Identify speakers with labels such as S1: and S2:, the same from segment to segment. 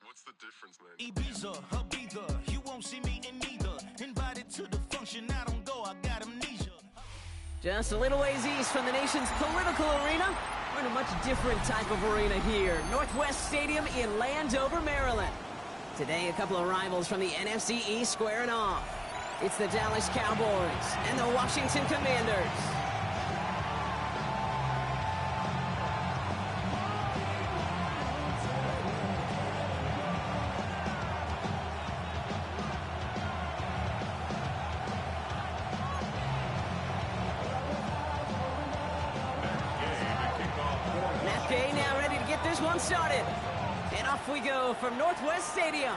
S1: What's the difference, man?
S2: Ibiza, Ibiza, you won't see me in neither. Invited to the function, I don't go, I got amnesia.
S3: Just a little ways east from the nation's political arena, we're in a much different type of arena here. Northwest Stadium in Landover, Maryland. Today, a couple of rivals from the NFC East squaring off. It's the Dallas Cowboys and the Washington Commanders. Now ready to get this one started. And off we go from Northwest Stadium.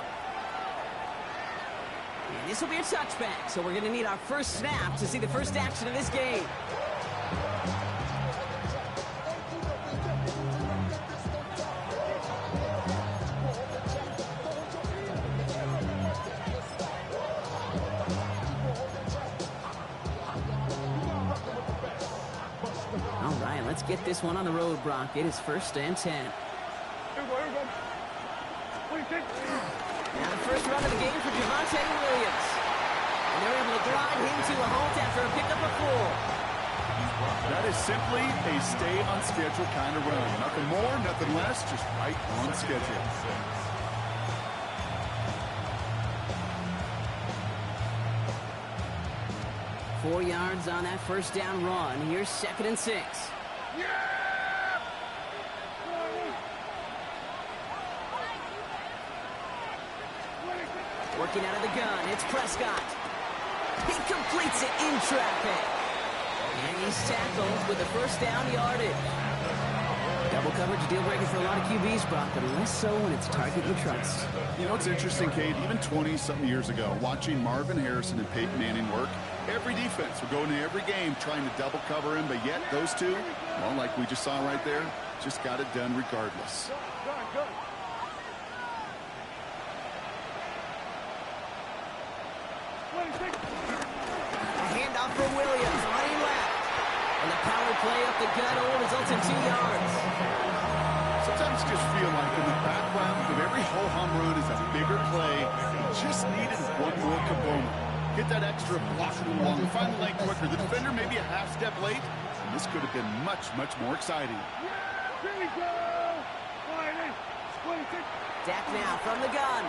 S3: And this will be a touchback, so we're going to need our first snap to see the first action of this game. All right, let's get this one on the road, Brock. It is 1st and 10. Now the first run of the game for Javonte Williams. And they're able to drive him to a halt after a pickup of 4.
S4: That is simply a stay on schedule kind of run. Nothing more, nothing less, just right on schedule.
S3: Four yards on that first down run. Here's 2nd and 6. Working out of the gun, it's Prescott. He completes it in traffic. And he's tackled with the first down yardage. Double coverage deal breaker for a lot of QBs, Brock, but less so when it's target you trust.
S4: You know, it's interesting, Kate, even 20-something years ago, watching Marvin Harrison and Peyton Manning work, every defense would go into every game trying to double cover him, but yet those two, well, like we just saw right there, just got it done regardless.
S3: Handoff for Williams, running left. And the power play up the gut results in 2 yards.
S4: Sometimes you just feel like in the background of every ho-hum run is a bigger play. Just needed one more component. Get that extra block along, find the lane quicker. The defender maybe a half step late, and this could have been much, much more exciting.
S3: Dak now from the gun.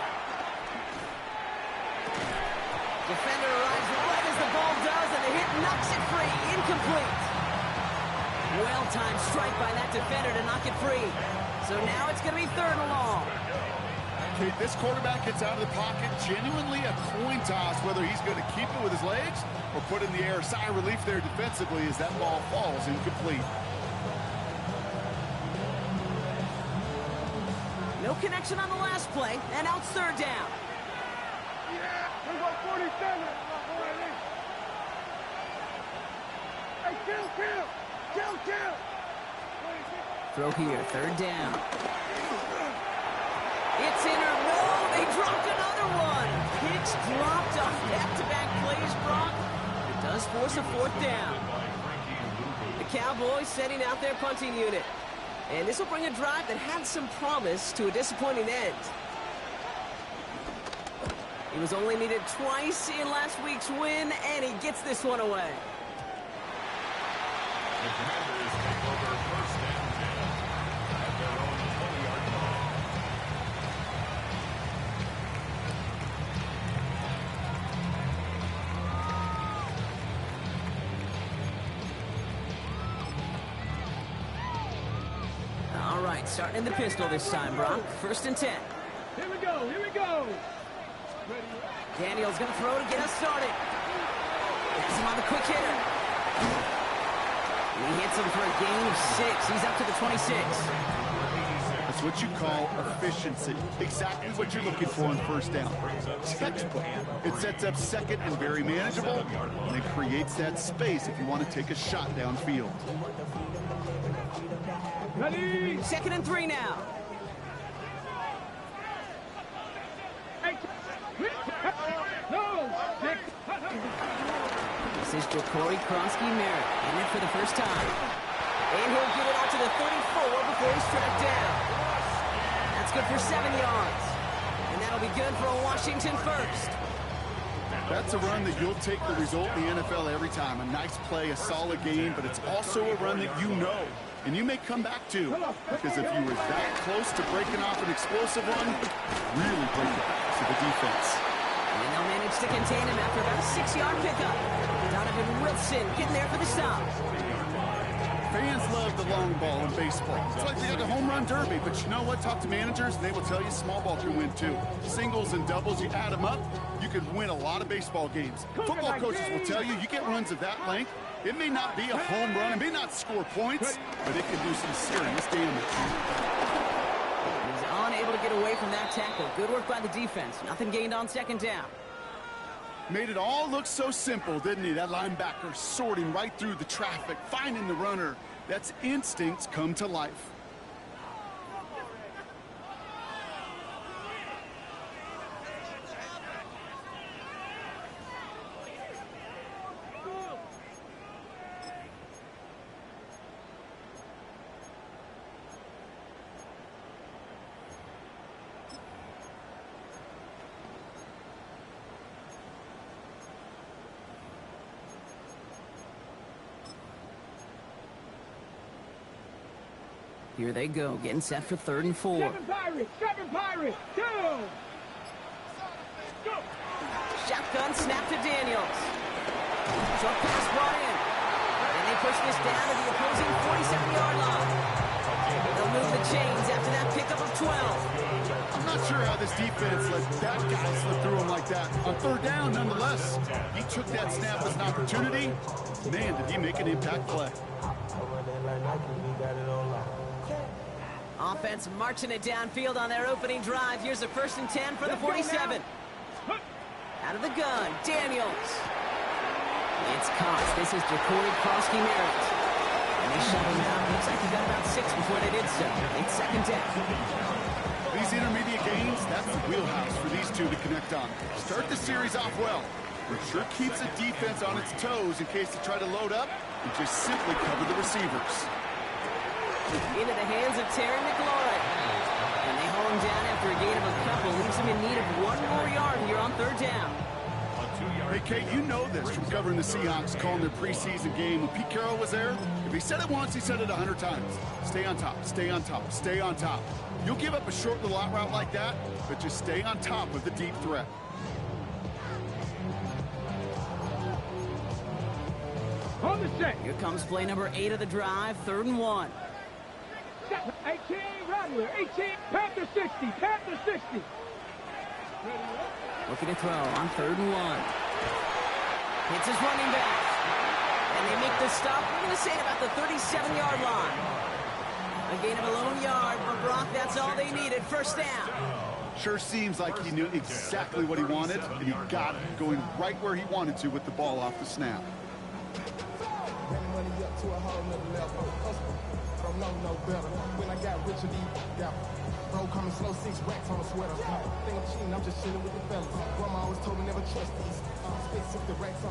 S3: Defender arrives right as the ball does, and the hit knocks it free. Incomplete. Well-timed strike by that defender to knock it free. So now it's going to be 3rd and long.
S4: Okay, this quarterback gets out of the pocket, genuinely a coin toss, whether he's going to keep it with his legs or put it in the air. Sigh of relief there defensively as that ball falls incomplete.
S3: No connection on the last play, and now it's 3rd down. Throw here, 3rd down. It's in or no, they dropped another one. Picks dropped off back-to-back plays, Brock. It does force a 4th down. The Cowboys setting out their punting unit. And this will bring a drive that had some promise to a disappointing end. He was only needed twice in last week's win, and he gets this one away.
S1: The Commanders take over 1st and 10 at their own 20-yard line.
S3: All right, starting in the pistol this time, Brock. 1st and 10.
S5: Here we go, here we go.
S3: Daniel's going to throw to get us started. Gets him on the quick hitter. He hits him for a gain of 6. He's up to the 26.
S4: That's what you call efficiency. Exactly what you're looking for on 1st down. Textbook. It sets up 2nd and very manageable, and it creates that space if you want to take a shot downfield.
S5: Ready?
S3: 2nd and 3 now.
S5: No!
S3: This is Jacory Kronsky-Merritt in it for the first time. And he'll get it out to the 34 before he's tracked down. That's good for 7 yards. And that'll be good for a Washington first.
S4: That's a run that you'll take the result in the NFL every time. A nice play, a solid game, but it's also a run that you know and you may come back to. Because if you were that close to breaking off an explosive one, really break it to the defense.
S3: And they'll manage to contain him after about a 6-yard pickup. Donovan Wilson getting there for the stop.
S4: Fans love the long ball in baseball. It's like they got a home run derby, but you know what? Talk to managers, and they will tell you small ball can win too. Singles and doubles, you add them up, you could win a lot of baseball games. Football coaches will tell you, you get runs of that length, it may not be a home run, it may not score points, but it can do some serious damage.
S3: He's unable to get away from that tackle. Good work by the defense. Nothing gained on second down.
S4: Made it all look so simple, didn't he? That linebacker sorting right through the traffic, finding the runner. That's instincts come to life.
S3: Here they go, getting set for 3rd and 4.
S5: Seven Pirates, go!
S3: Shotgun snap to Daniels. Short pass brought in. And they push this down to the opposing 47-yard line. They'll move the chains after that pickup of 12.
S4: I'm not sure how this defense let that guy slip through him like that. On 3rd down, nonetheless, he took that snap as an opportunity. Man, did he make an impact play.
S3: Offense marching it downfield on their opening drive. Here's a 1st and 10 for the 47. Out of the gun, Daniels. It's caught. This is Jacory Krosky-Merritt. And they shut him out. Looks like he got about 6 before they did so. It's 2nd down.
S4: These intermediate gains, that's the wheelhouse for these two to connect on. Start the series off well. It sure keeps the defense on its toes in case they try to load up and just simply cover the receivers.
S3: Into the hands of Terry McLaurin. And they haul him down after a gain of a couple. Leaves him in need of 1 more yard here on 3rd down.
S4: Hey, Kate, you know this from covering the Seahawks, calling their preseason game. When Pete Carroll was there, if he said it once, he said it 100 times. Stay on top, stay on top, stay on top. You'll give up a short little out route like that, but just stay on top of the deep threat.
S5: On the set.
S3: Here comes play number 8 of the drive, 3rd and 1.
S5: 18, Rattler, 18, Panther 60, Panther 60.
S3: Looking to throw on 3rd and 1. Hits his running back. And they make the stop. We're going to say about the 37-yard line. A gain of a lone yard for Brock. That's all they needed. 1st down.
S4: Sure seems like he knew exactly what he wanted, and he got it, going right where he wanted to with the ball off the snap.
S6: No better. When I got rich and got bro coming slow, 6 racks on a sweater. Think I'm cheating, I'm just chilling with the fellas. Grandma always told me never trust these.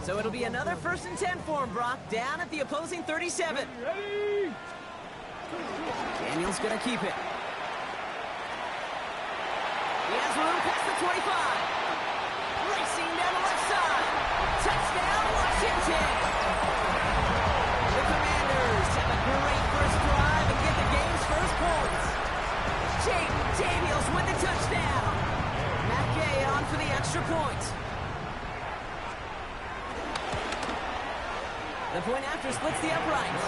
S3: So it'll be another 1st and 10 for him, Brock, down at the opposing 37.
S5: Ready?
S3: Daniels gonna keep it. He has room past the 25. Racing down the left side. Touchdown, Washington. The Commanders have a great first drive and get the game's first points. Jaden Daniels with the touchdown. Matt Gay on for the extra point. The point after splits the uprights.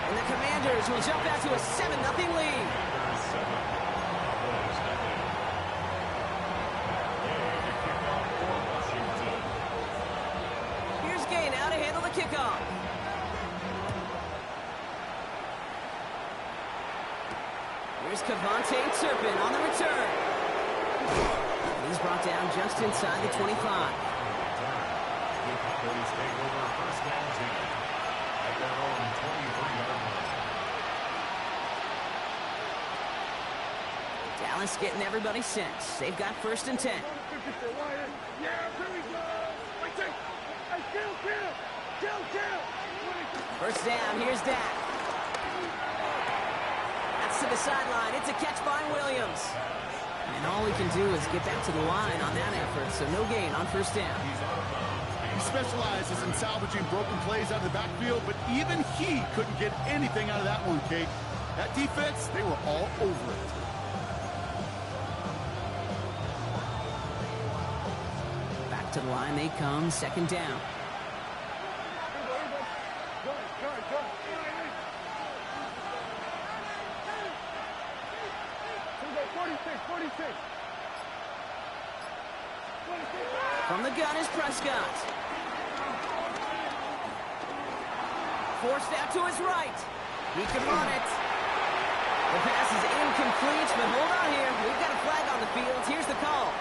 S3: And the Commanders will jump out to a 7-0 lead. Here's Gay now to handle the kickoff. Here's Kavontae Turpin on the return. He's brought down just inside the 25. Dallas getting everybody set. They've got 1st and 10. First down, here's Dak. That's to the sideline. It's a catch by Williams. And all he can do is get back to the line on that effort, so no gain on first down.
S4: He specializes in salvaging broken plays out of the backfield, but even he couldn't get anything out of that one, Kate. That defense, they were all over it.
S3: Back to the line they come, second down. From the gun is Prescott. Forced out to his right. He can run it. The pass is incomplete, but hold on here. We've got a flag on the field. Here's the call.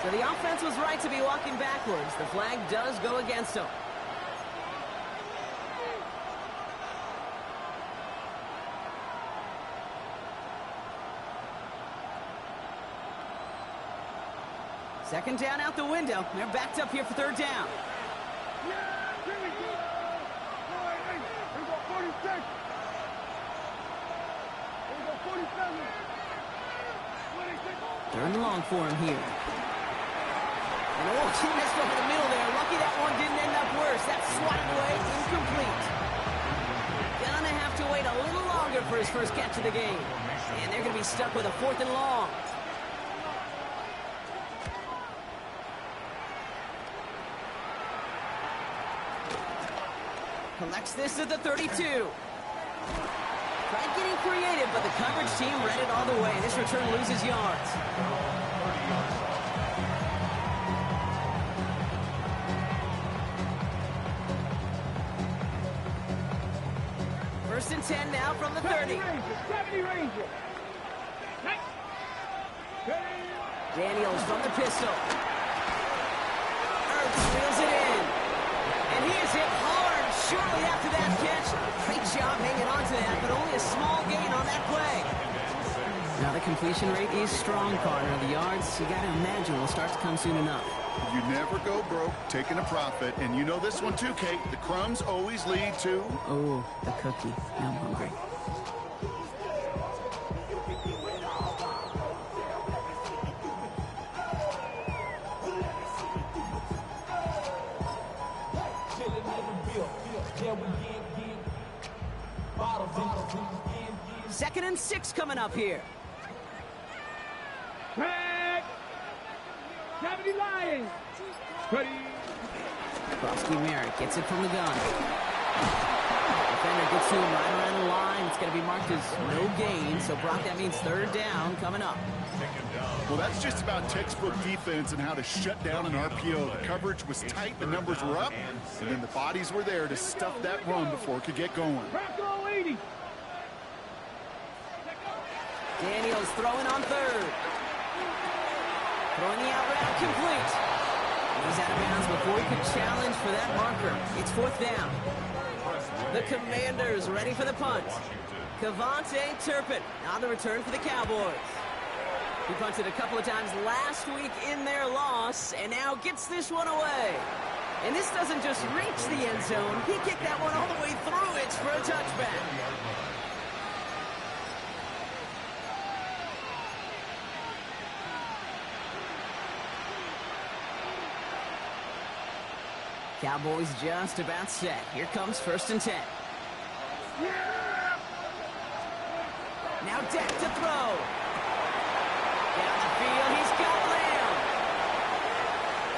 S3: So the offense was right to be walking backwards. The flag does go against them. Second down out the window. They're backed up here for third down. Third and long for him here. And oh, he missed over the middle there. Lucky that one didn't end up worse. That's swatted away, incomplete. Gonna have to wait a little longer for his first catch of the game. And they're gonna be stuck with a fourth and long. Collects this at the 32. Tried getting creative, but the coverage team read it all the way. This return loses yards. First and 10 now from the 30.
S5: 70 Ranger.
S3: Daniels from the pistol. Ertz reels it in. And he is hit hard shortly after that catch. Great job hanging on to that, but only a small gain on that play. Now the completion rate is strong, partner. The yards, you got to imagine, will start to come soon enough.
S4: You never go broke taking a profit, and you know this one too, Kate. The crumbs always lead to...
S3: Oh, the cookie. Now I'm hungry. Second and 6 coming up here.
S5: Track. 70 Lions. Ready.
S3: Krosky Merritt gets it from the gun. Defender gets to him right around the line. It's going to be marked as no gain. So, Brock, that means third down coming up.
S4: Well, that's just about textbook defense and how to shut down an RPO. The coverage was tight, the numbers were up, and then the bodies were there to stuff that run before it could get going.
S5: Bronco 80.
S3: Daniels throwing on third. Throwing the out route complete. He's out of bounds before he could challenge for that marker. It's fourth down. The Commanders ready for the punt. Kevontae Turpin on the return for the Cowboys. He punted a couple of times last week in their loss and now gets this one away. And this doesn't just reach the end zone. He kicked that one all the way through it for a touchback. Cowboys just about set. Here comes first and 10. Now Dak to throw. Down the field, he's got Lamb.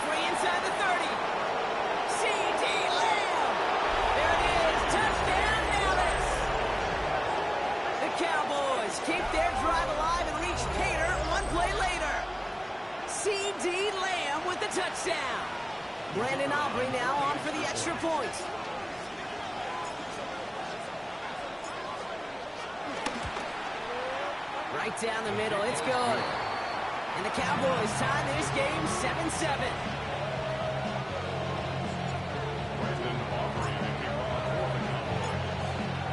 S3: Free inside the 30. C.D. Lamb. There it is. Touchdown, Dallas. The Cowboys keep their drive alive and reach Cater one play later. C.D. Lamb with the touchdown. Brandon Aubrey now on for the extra point. Right down the middle, it's good. And the Cowboys tie this game 7-7.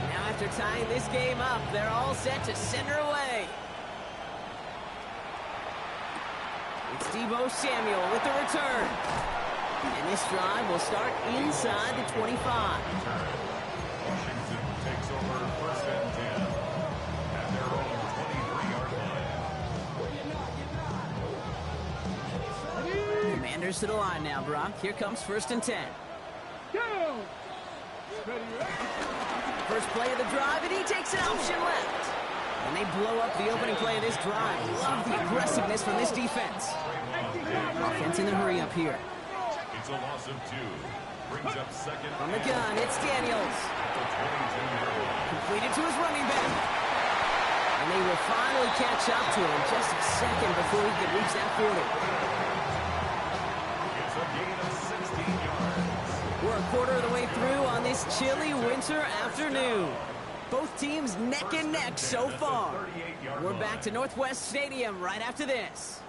S3: Now after tying this game up, they're all set to send her away. It's Deebo Samuel with the return. And this drive will start inside the 25.
S1: Washington takes over first and 10 at their
S3: runners to the line now, Brock. Here comes 1st and 10.
S5: Go! Ready,
S3: First play of the drive, and he takes an option left. And they blow up the opening play of this drive. Love the aggressiveness from this defense. Offense in the hurry up here.
S1: It's a loss of 2. Brings up second.
S3: From the gun, it's Daniels. Completed to his running back. And they will finally catch up to him just a second before he can reach that 40.
S1: It's a gain of 16 yards.
S3: We're a quarter of the way through on this chilly winter afternoon. Both teams neck and neck so far. We're back to Northwest Stadium right after this.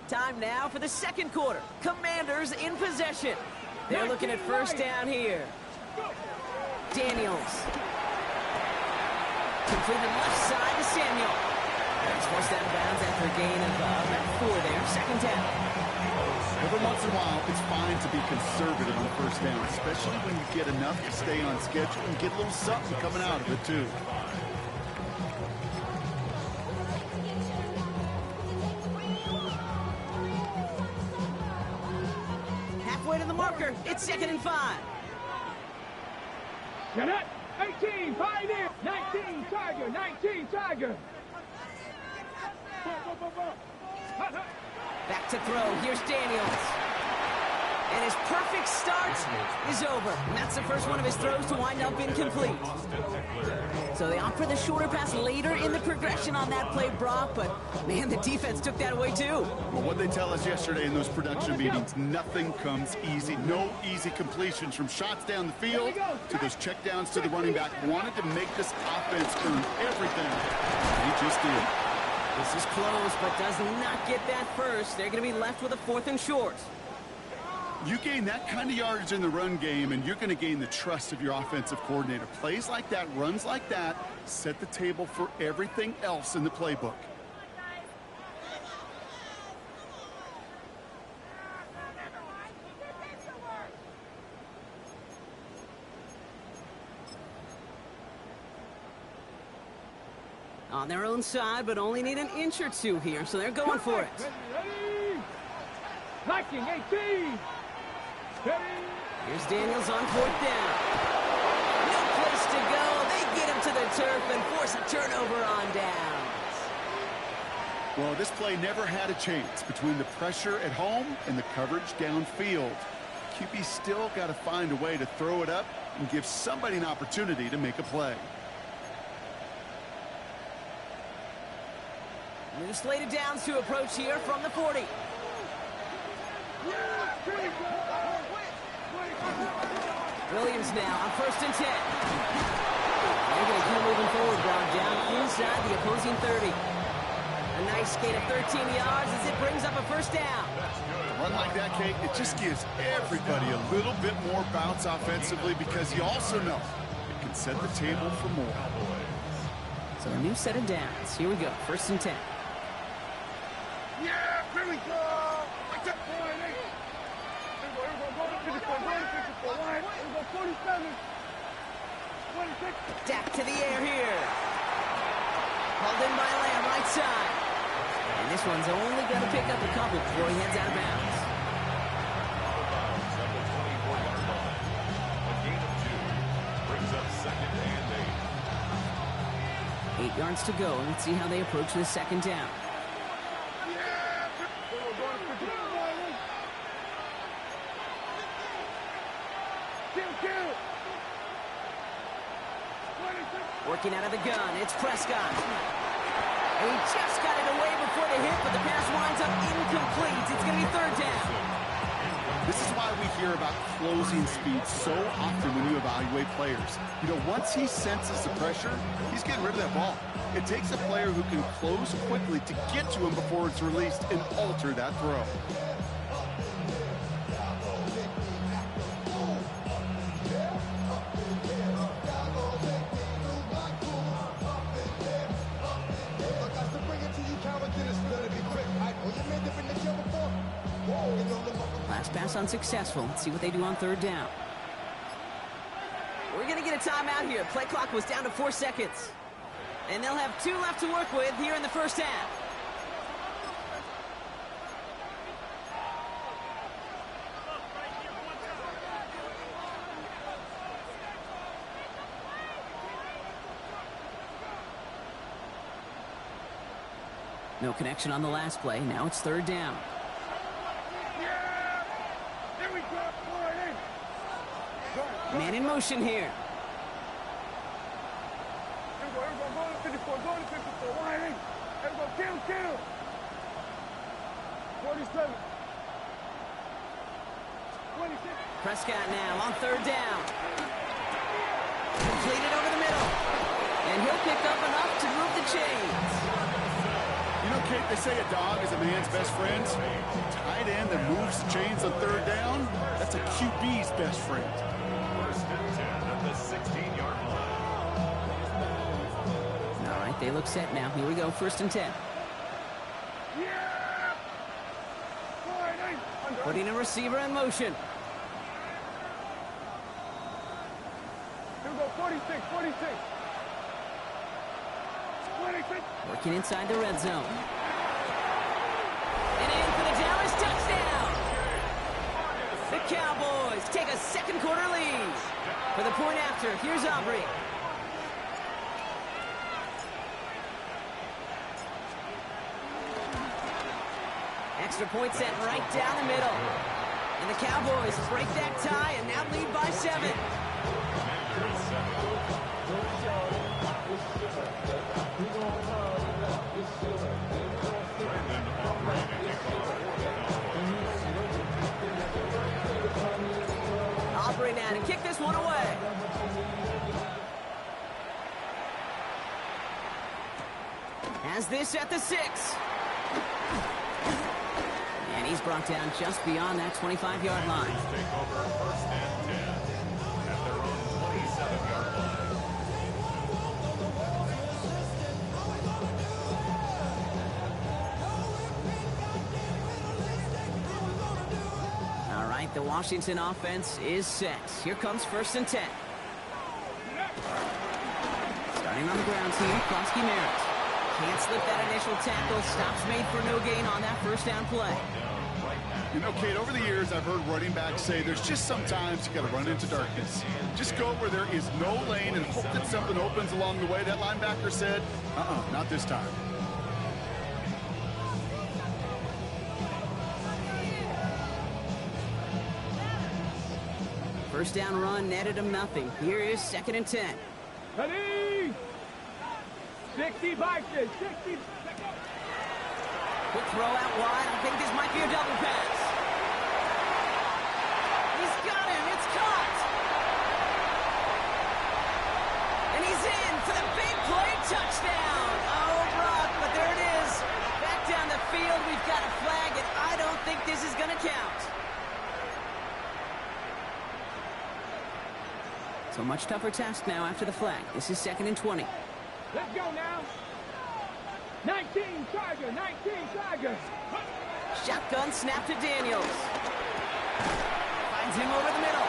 S3: Time now for the second quarter. Commanders in possession. They're looking at 1st down here. Daniels. Completed left side to Samuel. He's forced out of bounds after a gain of about 4 there. 2nd down.
S4: Every once in a while, it's fine to be conservative on 1st down, especially when you get enough to stay on schedule and get a little something coming out of it, too.
S3: Halfway to the marker. It's 2nd and 5.
S5: Get it! 18, Pioneer! 19, Tiger! 19, Tiger!
S3: Back to throw. Here's Daniels. And his perfect start is over. And that's the first one of his throws to wind up incomplete. So they opt for the shorter pass later in the progression on that play, Brock. But, man, the defense took that away, too.
S4: Well, what they tell us yesterday in those production meetings, nothing comes easy. No easy completions from shots down the field to those checkdowns to the running back. Wanted to make this offense earn everything. He just did.
S3: This is close, but does not get that first. They're going to be left with a 4th and short.
S4: You gain that kind of yardage in the run game, and you're going to gain the trust of your offensive coordinator. Plays like that, runs like that, set the table for everything else in the playbook.
S3: On their own side, but only need an inch or 2 here, so they're going for it.
S5: Ready! Liking 18! Ready!
S3: Here's Daniels on 4th down. No place to go. They get him to the turf and force a turnover on downs.
S4: Well, this play never had a chance between the pressure at home and the coverage downfield. QB still got to find a way to throw it up and give somebody an opportunity to make a play.
S3: New slated downs to approach here from the 40. Williams now on 1st and 10. They're going to keep moving forward, Brown, down inside the opposing 30. A nice gain of 13 yards as it brings up a 1st down.
S4: A run like that, Kate, it just gives everybody a little bit more bounce offensively because you also know it can set the table for more.
S3: So a new set of downs. Here we go, 1st and 10.
S6: Yeah, here we go! Like that. 47. 26.
S3: Dak to the air here. Held in by Lamb, right side. And this one's only going to pick up a couple before he heads out of bounds.
S1: At the 24-yard line. A gain of 2. Brings up 2nd and 8.
S3: 8 yards to go. Let's see how they approach the 2nd down. Working out of the gun, it's Prescott. And he just got it away before the hit, but the pass winds up incomplete. It's going to be 3rd down.
S4: This is why we hear about closing speed so often when you evaluate players. You know, once he senses the pressure, he's getting rid of that ball. It takes a player who can close quickly to get to him before it's released and alter that throw.
S6: Bring it to you, Calvin, get it
S3: pass unsuccessful. Let's see what they do on third down. We're going to get a timeout here. Play clock was down to 4 seconds. And they'll have 2 left to work with here in the first half. No connection on the last play. Now it's third down. Man in motion here.
S5: Kill. 47. 26.
S3: Prescott now on third down. Completed over the middle. And he'll pick up enough to move the chains.
S4: You know, Kate, they say a dog is a man's best friend. Tight end that moves the chains on third down, that's a QB's best friend.
S1: First and 10 at the 16-yard line.
S3: All right, they look set now. Here we go, first and 10. Putting a receiver in motion.
S5: Here we go, 46. 26.
S3: Working inside the red zone. And in for the Dallas touchdown. The Cowboys take a second quarter lead. For the point after, here's Aubrey. Extra point set right down the middle. And the Cowboys break that tie and now lead by 7. Aubrey now to kick this one away. Has this at the 6. And he's brought down just beyond that 25-yard line.
S1: Take over first and 10 at their own 27-yard line.
S3: All right, the Washington offense is set. Here comes first and 10. Starting on the ground team, Kronsky Merritt. Can't slip that initial tackle. Stops made for no gain on that first down play.
S4: You know, Kate, over the years, I've heard running backs say there's just sometimes you got to run into darkness. Just go where there is no lane and hope that something opens along the way. That linebacker said, not this time.
S3: First down run netted him nothing. Here is second and 10.
S5: Ready? 60 Vikings. 60.
S3: Quick throw out wide. I think this might be a double pass. He's got him. It's caught. And he's in for the big play touchdown. Oh, Brock, but there it is. Back down the field. We've got a flag, and I don't think this is going to count. So much tougher task now after the flag. This is second and 20.
S5: Let's go now. 19 Tiger.
S3: Shotgun snap to Daniels. Finds him over the middle.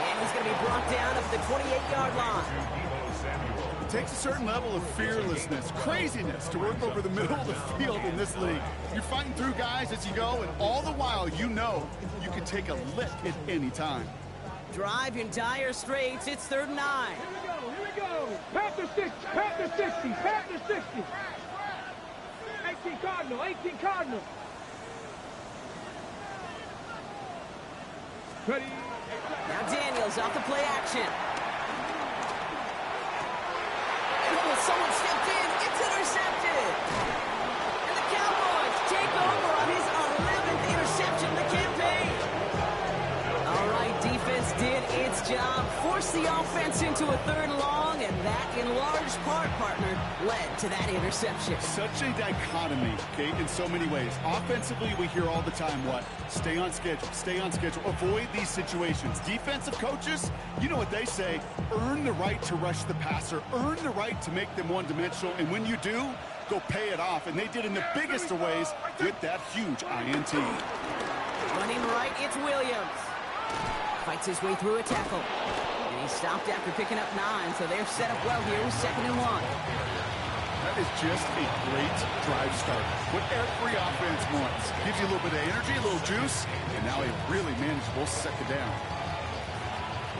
S3: And he's going to be brought down up the 28-yard line.
S4: It takes a certain level of fearlessness, craziness to work over the middle of the field in this league. You're fighting through guys as you go, and all the while you know you can take a lick at any time.
S3: Drive in dire straits. It's third and 9.
S5: Here we go. Panther 60. 18 Cardinal. Ready?
S3: Now Daniels off the play action. And someone stepped in. It's intercepted. And the Cowboys take over on his 11th interception of the campaign. All right, defense did its job. Forced the offense into a third and long, and that, in large part, partner, led to that interception.
S4: Such a dichotomy, Kate, in so many ways. Offensively, we hear all the time what? Stay on schedule, avoid these situations. Defensive coaches, you know what they say, earn the right to rush the passer, earn the right to make them one-dimensional, and when you do, go pay it off. And they did in the biggest of ways with that huge INT.
S3: Running right, it's Williams. Fights his way through a tackle. And he stopped after picking up 9, so they're set up well here with 2nd and 1.
S4: That is just a great drive start. What every offense wants. Gives you a little bit of energy, a little juice, and now a really manageable 2nd down.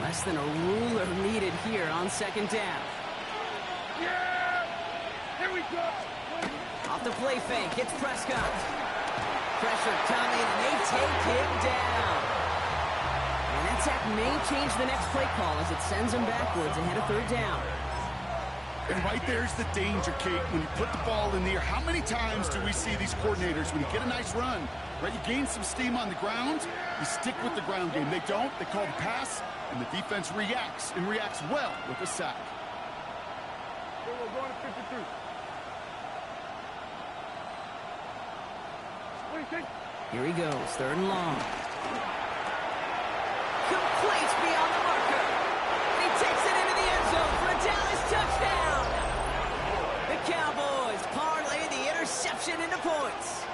S3: Less than a ruler needed here on 2nd down.
S5: Yeah! Here we go!
S3: Off the play fake, it's Prescott. Pressure coming, and they take him down. And that sack may change the next play call as it sends him backwards ahead of 3rd down.
S4: And right there's the danger, Kate. When you put the ball in the air, how many times do we see these coordinators, when you get a nice run, right, you gain some steam on the ground, you stick with the ground game. They don't, they call the pass, and the defense reacts, and reacts well with a sack.
S5: So we're going to 53. 26.
S3: Here he goes, 3rd and long. Complete beyond the marker. He takes it into the end zone for a Dallas touchdown. The Cowboys parlay the interception into points.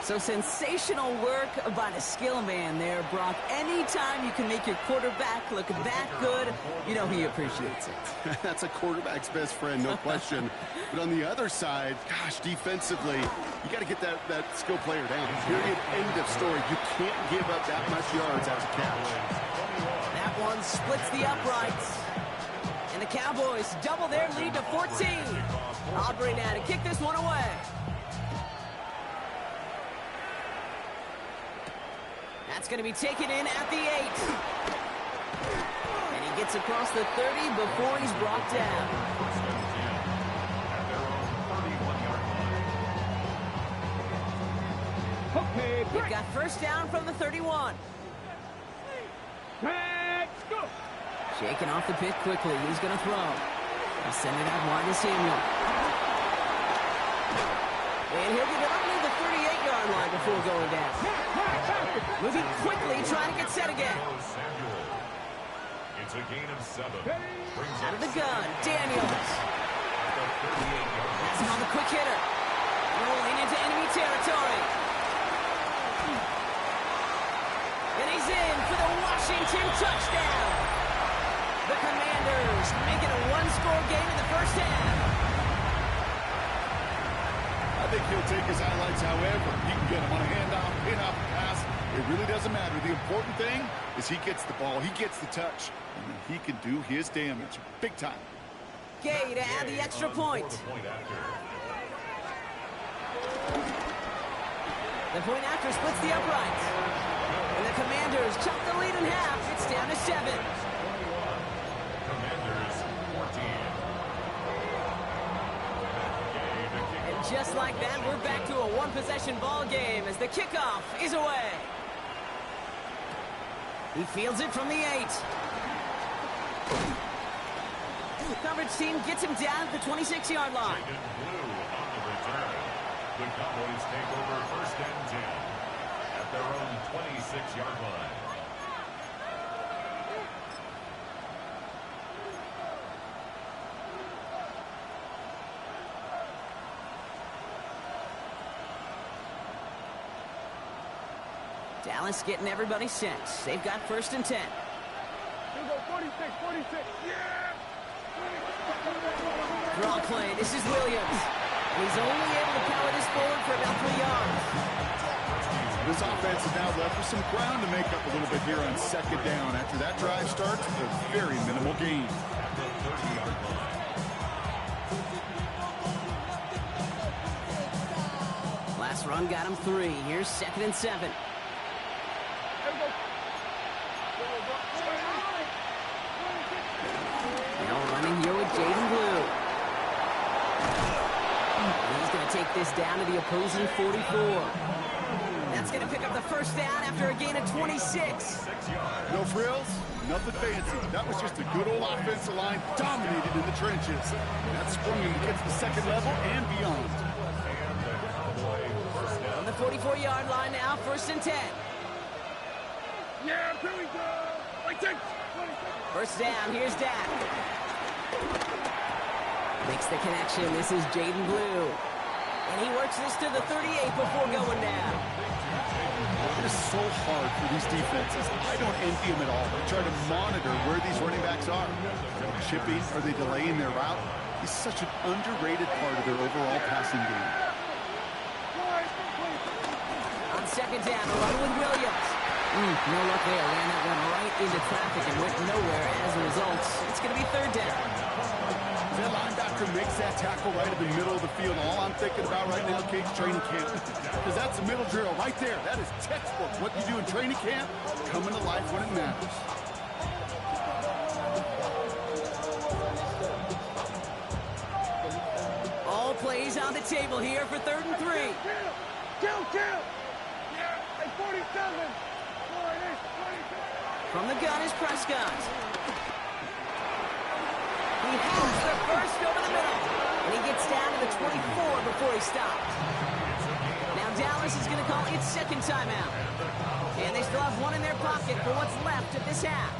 S3: So sensational work by the skill man there, Brock. Anytime you can make your quarterback look that good, you know he appreciates it.
S4: That's a quarterback's best friend, no question. But on the other side, gosh, defensively, you got to get that skill player down. Period, end of story. You can't give up that much yards as a catch.
S3: That one splits the uprights. And the Cowboys double their lead to 14. Aubrey now to kick this one away. That's going to be taken in at the 8. And he gets across the 30 before he's brought down.
S5: Okay,
S3: We've got 1st down from the 31.
S5: let's go!
S3: Shaking off the pick quickly. He's going to throw. He'll send it out wide to Samuel. And he'll get it underneath the 38-yard line before going down. Moving quickly, trying to get set again.
S1: It's a gain of 7.
S3: Out of the gun, Daniels. That's on the quick hitter. Rolling into enemy territory. And he's in for the Washington touchdown. The Commanders make it a 1-score game in the 1st half.
S4: I think he'll take his highlights however he can get him on a handoff, in-off pass. It really doesn't matter. The important thing is he gets the ball, he gets the touch, and then he can do his damage big time.
S3: Gay to add the extra point. The point after splits the uprights. And the Commanders chop the lead in half. It's down to 7.
S1: Commanders 14.
S3: And just like that, we're back to a 1-possession ball game as the kickoff is away. He fields it from the 8. The coverage team gets him down at the 26-yard line.
S1: Blue on the return. The Cowboys take over 1st and 10 at their own 26-yard line.
S3: Dallas getting everybody set. They've got 1st and 10.
S5: Here we go, 46, 46. Yeah!
S3: Draw play. This is Williams. He's only able to power this forward for about 3 yards.
S4: This offense is now left with some ground to make up a little bit here on 2nd down. After that drive starts, a very minimal gain.
S1: At the 30-yard line.
S3: Last run got him 3. Here's 2nd and 7. Now running here with Jaden Blue. And he's going to take this down to the opposing 44. That's going to pick up the 1st down after a gain of 26.
S4: No frills, nothing fancy. That was just a good old offensive line dominated in the trenches. That sprung him to get to the 2nd level and beyond.
S3: On the 44-yard line now, 1st and 10.
S5: Yeah, here we go! Like 10,
S3: 1st down, here's Dak. Makes the connection, this is Jaden Blue. And he works this to the 38 before going down.
S4: It is so hard for these defenses. I don't envy them at all. They try to monitor where these running backs are. Are they chipping? Are they delaying their route? He's such an underrated part of their overall passing game.
S3: On second down, a run with Williams. No luck there. Ran that one right into traffic and went nowhere as a result. It's going to be third down.
S4: That linebacker makes that tackle right in the middle of the field. All I'm thinking about right now, Kate's training camp. Because that's a middle drill right there. That is textbook. What you do in training camp, coming to life when it matters.
S3: All plays on the table here for 3rd and 3.
S5: Kill! Yeah, 47.
S3: From the gun is Prescott. He has the first over the middle. And he gets down to the 24 before he stops. Now Dallas is going to call its second timeout. And they still have one in their pocket for what's left of this half.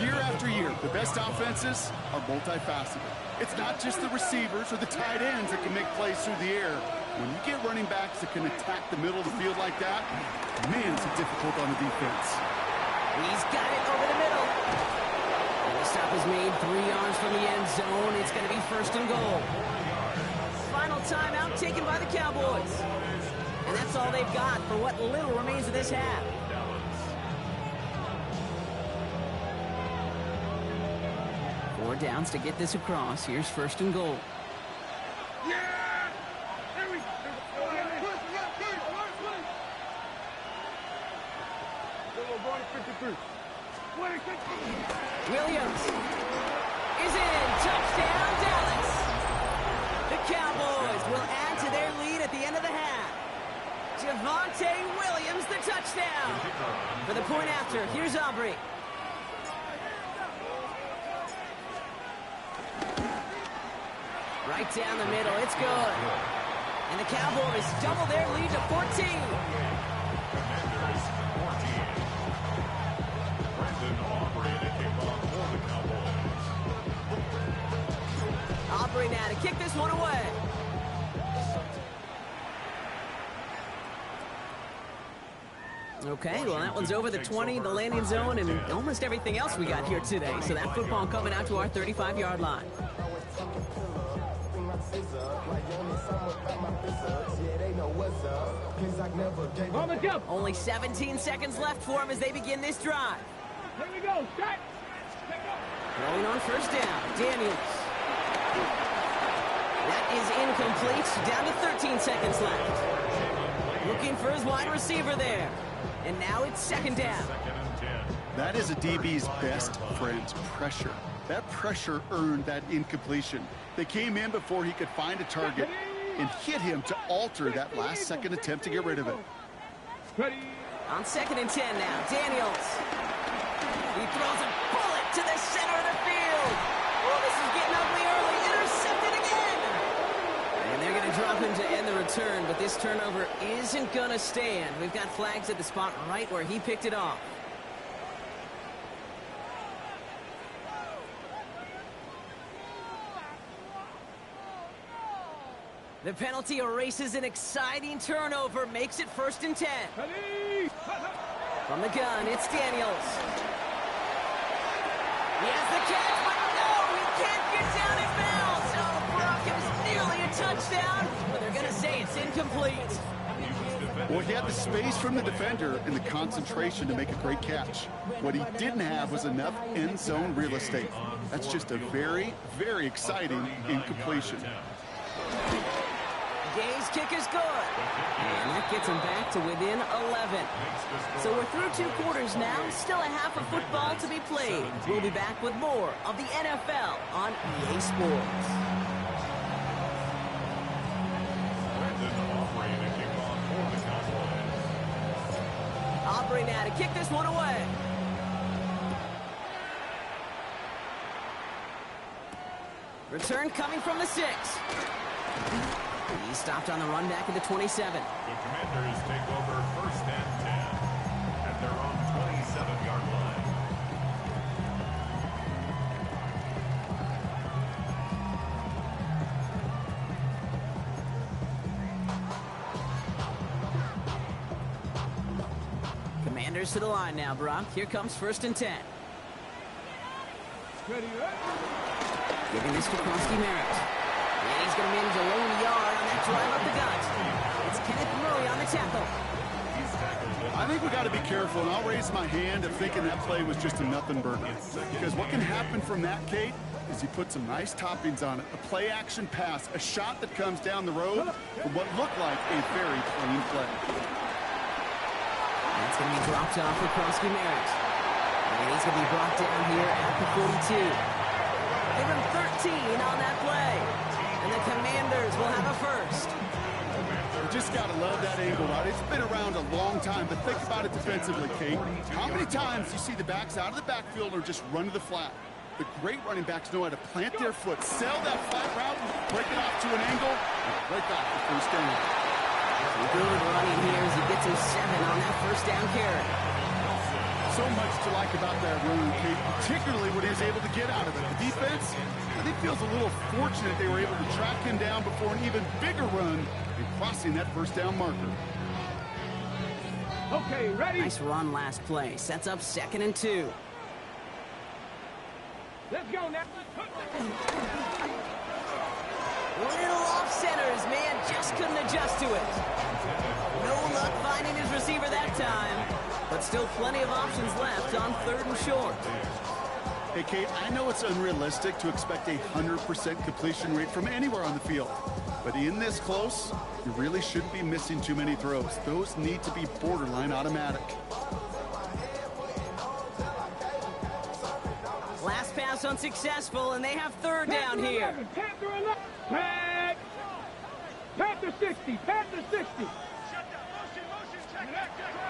S4: Year after year, the best offenses are multifaceted. It's not just the receivers or the tight ends that can make plays through the air. When you get running backs that can attack the middle of the field like that, man, is it difficult on the defense.
S3: He's got it over the middle. And the stop is made 3 yards from the end zone. It's going to be 1st and goal. Final timeout taken by the Cowboys. And that's all they've got for what little remains of this half. Four downs to get this across. Here's 1st and goal.
S5: Yeah! There we go.
S3: Williams is in. Touchdown, Dallas. The Cowboys will add to their lead at the end of the half. Javonte Williams, the touchdown. For the point after, here's Aubrey. Right down the middle, it's good. And the Cowboys double their lead to 14. Aubrey now to kick this one away. Okay, well, that one's over the 20, the landing zone, and almost everything else we got here today. So that football coming out to our 35-yard line. Only 17 seconds left for him as they begin this drive.
S5: Here we go. Start.
S3: Rolling on 1st down. Daniels. That is incomplete. Down to 13 seconds left. Looking for his wide receiver there. And now it's 2nd down.
S4: That is a DB's best friend, pressure. That pressure earned that incompletion. They came in before he could find a target and hit him to alter that last-second attempt to get rid of it.
S5: Ready.
S3: On 2nd and 10 now, Daniels. He throws a bullet to the center of the field. Oh, this is getting ugly early. Intercepted again. And they're going to drop him to end the return, but this turnover isn't going to stand. We've got flags at the spot right where he picked it off. The penalty erases an exciting turnover, makes it 1st and 10.
S5: Ready.
S3: From the gun, it's Daniels. He has the catch, but no, he can't get down in bounds. Oh, Brock, it was nearly a touchdown, but they're going to say it's incomplete.
S4: Well, he had the space from the defender and the concentration to make a great catch. What he didn't have was enough end zone real estate. That's just a very, very exciting incompletion.
S3: Gay's kick is good. And that gets him back to within 11. So we're through 2 quarters now. Still a half of football to be played. We'll be back with more of the NFL on EA Sports. Aubrey now to kick this one away. Return coming from the 6. He stopped on the run back at the 27.
S1: The Commanders take over 1st and 10 at their own 27-yard line.
S3: Here's to the line now, Brock. Here comes 1st and 10.
S5: Ready, ready.
S3: Giving this to Krusty Merritt. And he's going to manage a lone yard on that drive up the gut. It's Kenneth Murray on the tackle.
S4: I think we got to be careful, and I'll raise my hand of thinking that play was just a nothing burger. Because what can happen from that, Kate, is he put some nice toppings on it. A play-action pass, a shot that comes down the road from what looked like a very clean play.
S3: That's going to be dropped off for Krusty Merritt. And he's going to be brought down here at the 42. Give him 13 on that play. And the Commanders will have a first.
S4: You just got to love that angle, right? It's been around a long time, but think about it defensively, Kate. How many times you see the backs out of the backfield or just run to the flat? The great running backs know how to plant their foot, sell that flat route, break it off to an angle, and break off the first down.
S3: Good running here as he gets him 7 on that first down carry.
S4: So much to like about that run, Kate, particularly what he was able to get out of it. The defense, I think, feels a little fortunate they were able to track him down before an even bigger run and crossing that first down marker.
S5: Okay, ready?
S3: Nice run last play. Sets up 2nd and 2.
S5: Let's go now.
S3: Little off center. His man just couldn't adjust to it. No luck finding his receiver that time. But still plenty of options left on 3rd and short.
S4: Hey, Kate, I know it's unrealistic to expect a 100% completion rate from anywhere on the field. But in this close, you really shouldn't be missing too many throws. Those need to be borderline automatic.
S3: Last pass unsuccessful, and they have 3rd down here.
S5: Panther 11. Panther 60. Panther 60.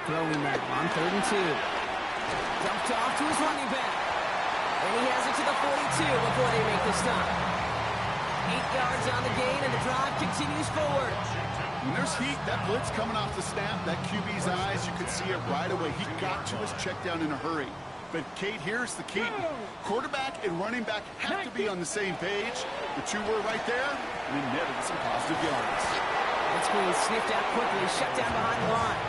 S3: Throwing that on 3rd and 2. Dumped off to his running back. And he has it to the 42 before they make the stop. 8 yards on the gain, and the drive continues forward.
S4: When there's heat, that blitz coming off the snap, that QB's eyes, you could see it right away. He got to his check down in a hurry. But, Kate, here's the key. Quarterback and running back have to be on the same page. The two were right there, and it netted some positive yards.
S3: That's being sniffed out quickly, shut down behind the line.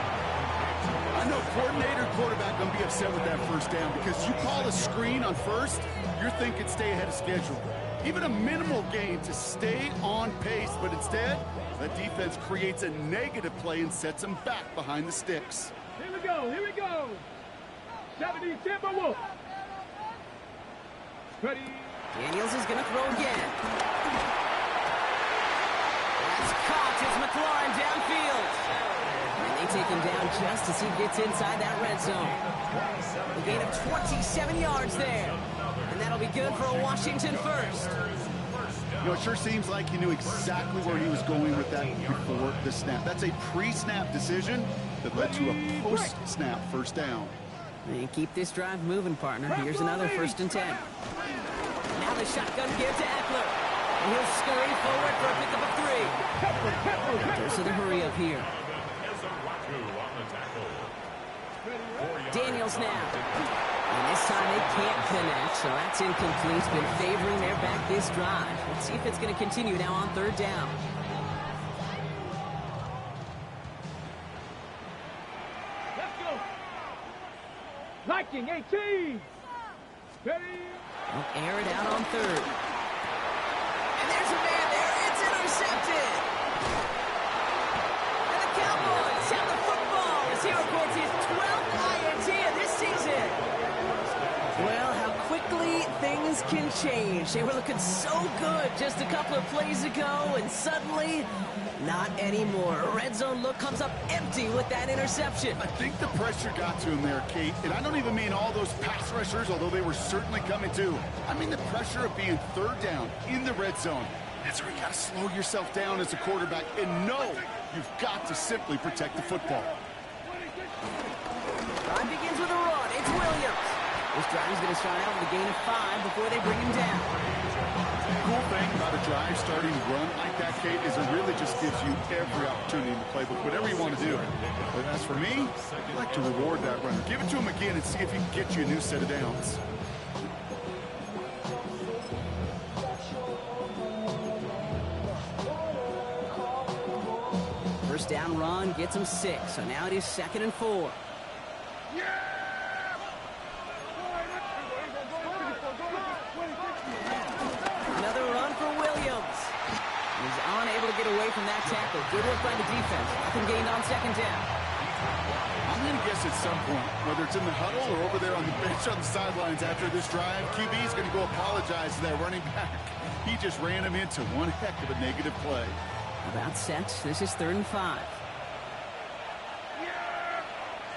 S4: I know coordinator quarterback going to be upset with that first down because you call a screen on first, you're thinking stay ahead of schedule. Even a minimal gain to stay on pace, but instead, that defense creates a negative play and sets them back behind the sticks.
S5: Here we go. Here we go. 70 Timberwolves. Ready.
S3: Daniels is going to throw again. That's caught as McLaurin downfield. And they take him down just as he gets inside that red zone. A gain of 27 yards there. And that'll be good for a Washington first.
S4: You know, it sure seems like he knew exactly where he was going with that before the snap. That's a pre-snap decision that led to a post-snap first down.
S3: And keep this drive moving, partner. Here's another 1st and 10. Now the shotgun give to Eckler. And he'll scurry forward for a pickup of 3. Dose of the hurry up here. Daniels now. And this time they can't connect, so that's incomplete. It's been favoring their back this drive. Let's see if it's going to continue now on 3rd down.
S5: Let's go. Viking 18. Ready.
S3: They'll air it out on 3rd. And there's a man there. It's intercepted. And the Cowboys have the football as he records his 12th INT of this season. Well, how quickly things can change. They were looking so good just a couple of plays ago, and suddenly, not anymore. A red zone look comes up empty with that interception.
S4: I think the pressure got to him there, Kate. And I don't even mean all those pass rushers, although they were certainly coming too. I mean the pressure of being 3rd down in the red zone. That's where you got to slow yourself down as a quarterback and know you've got to simply protect the football.
S3: Drive begins with a run. It's Williams. This drive is going to start out with a gain of 5 before they bring him down.
S4: The cool thing about a drive starting run like that, Kate, is it really just gives you every opportunity in the playbook, whatever you want to do. But as for me, I like to reward that runner. Give it to him again and see if he can get you a new set of downs.
S3: First down run gets him 6, so now it is 2nd and 4.
S5: Yeah!
S3: work by the defense. Nothing gained on second down.
S4: I'm going to guess at some point, whether it's in the huddle or over there on the bench on the sidelines after this drive, QB is going to go apologize to that running back. He just ran him into one heck of a negative play.
S3: About set. This is 3rd and 5.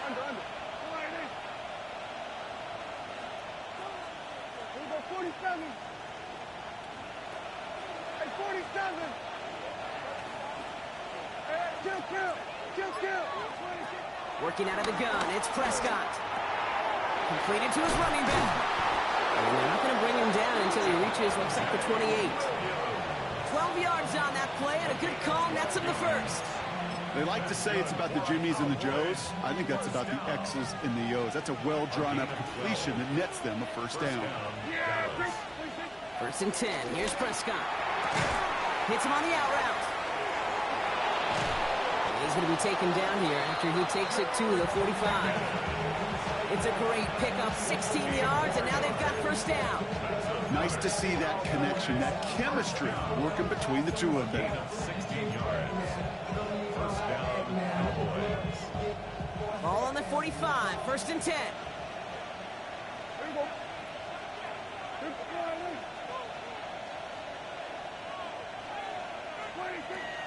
S5: Under. Here we go, 47. Hey, 47. Kill.
S3: Working out of the gun, it's Prescott. Completed to his running back. And they're not going to bring him down until he reaches, looks like the 28. 12 yards on that play, and a good call nets him the first.
S4: They like to say it's about the Jimmies and the Joes. I think that's about the X's and the O's. That's a well-drawn-up completion that nets them a first down.
S3: 1st and 10. Here's Prescott. Hits him on the out route. He's going to be taken down here after he takes it to the 45. It's a great pickup, 16 yards, and now they've got first down.
S4: Nice to see that connection, that chemistry working between the two of them.
S1: 16 yards. First down, Cowboys.
S3: Ball on the 45, 1st and 10.
S5: Here we go.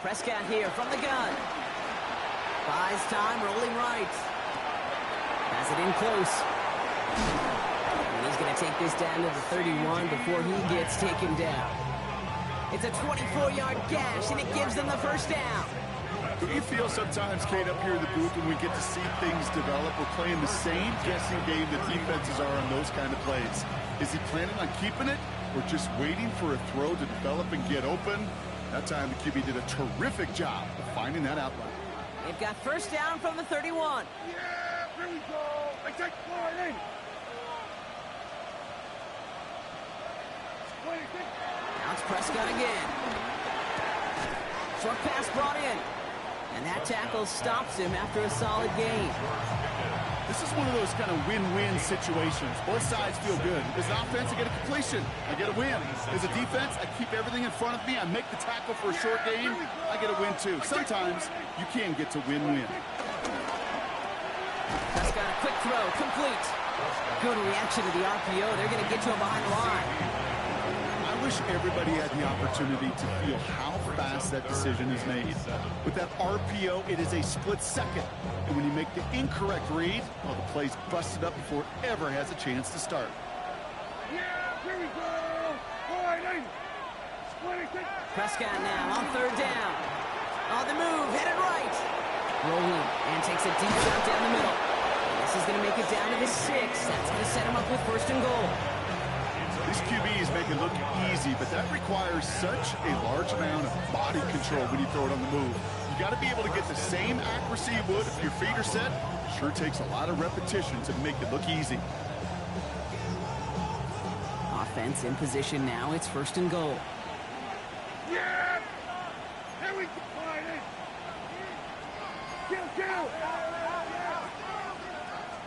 S3: Prescott here from the gun. Buys time, rolling right. Has it in close. And he's going to take this down to the 31 before he gets taken down. It's a 24-yard gash, and it gives them the first down.
S4: Do you feel sometimes, Kate, up here in the booth when we get to see things develop, we're playing the same guessing game that defenses are on those kind of plays? Is he planning on keeping it or just waiting for a throw to develop and get open? That time the QB did a terrific job of finding that outlet.
S3: They've got first down from the 31.
S5: Yeah, here we go. I take forward in. 26.
S3: Now it's Prescott again. Short pass brought in. And that tackle stops him after a solid gain.
S4: This is one of those kind of win-win situations. Both sides feel good. As an offense, I get a completion. I get a win. As a defense, I keep everything in front of me. I make the tackle for a short gain. I get a win, too. Sometimes you can get to win-win.
S3: Prescott, a quick throw, complete. Good reaction to the RPO. They're going to get to him behind the line.
S4: I wish everybody had the opportunity to feel how fast that decision is made. With that RPO, it is a split second. And when you make the incorrect read, well, the play's busted up before it ever has a chance to start.
S5: Yeah, here we go. Forward in. 26.
S3: Prescott now on 3rd down. On the move, headed right. Rolling, and takes a deep shot down the middle. This is going to make it down to the 6. That's going to set him up with 1st and goal.
S4: These QBs make it look easy, but that requires such a large amount of body control when you throw it on the move. You got to be able to get the same accuracy you would if your feet are set. Sure takes a lot of repetition to make it look easy.
S3: Offense in position now. It's 1st and goal.
S5: Yeah. Here we go. Forward in. Kill.